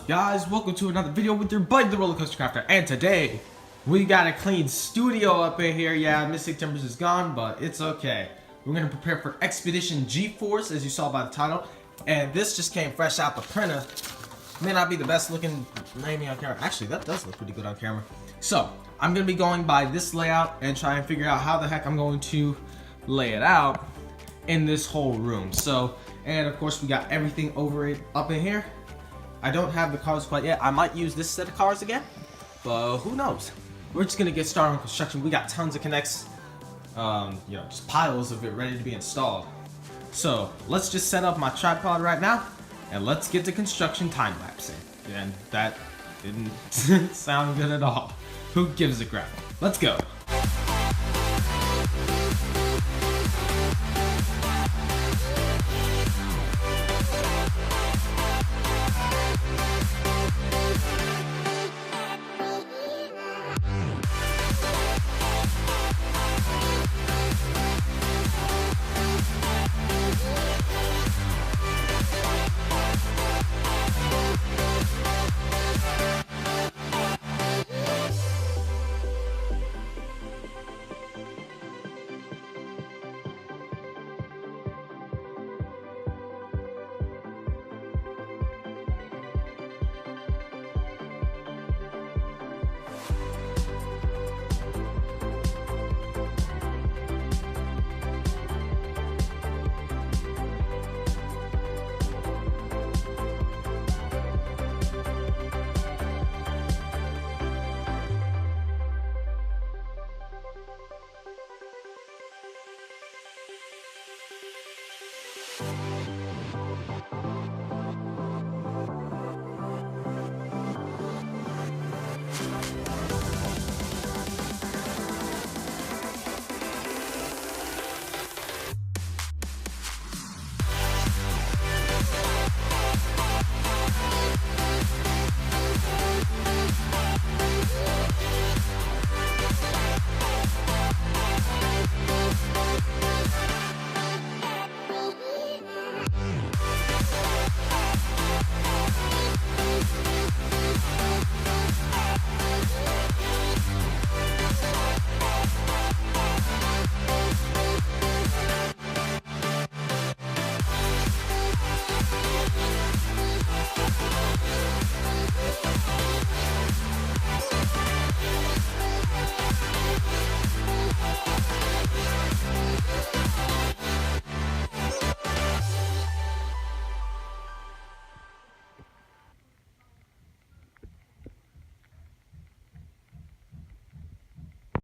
guys? Welcome to another video with your buddy the Roller Coaster Crafter, and today we got a clean studio up in here. Yeah, Mystic Timbers is gone, but it's okay. We're gonna prepare for Expedition GeForce, as you saw by the title, and this just came fresh out the printer. May not be the best looking maybe on camera. Actually, that does look pretty good on camera. So I'm gonna be going by this layout and try and figure out how the heck I'm going to lay it out in this whole room. So, and of course we got everything over it up in here. I don't have the cars quite yet. I might use this set of cars again, but who knows? We're just gonna get started on construction. We got tons of connects, just piles of it ready to be installed. So let's just set up my tripod right now, and let's get to construction time lapsing. And that didn't sound good at all. Who gives a crap? Let's go.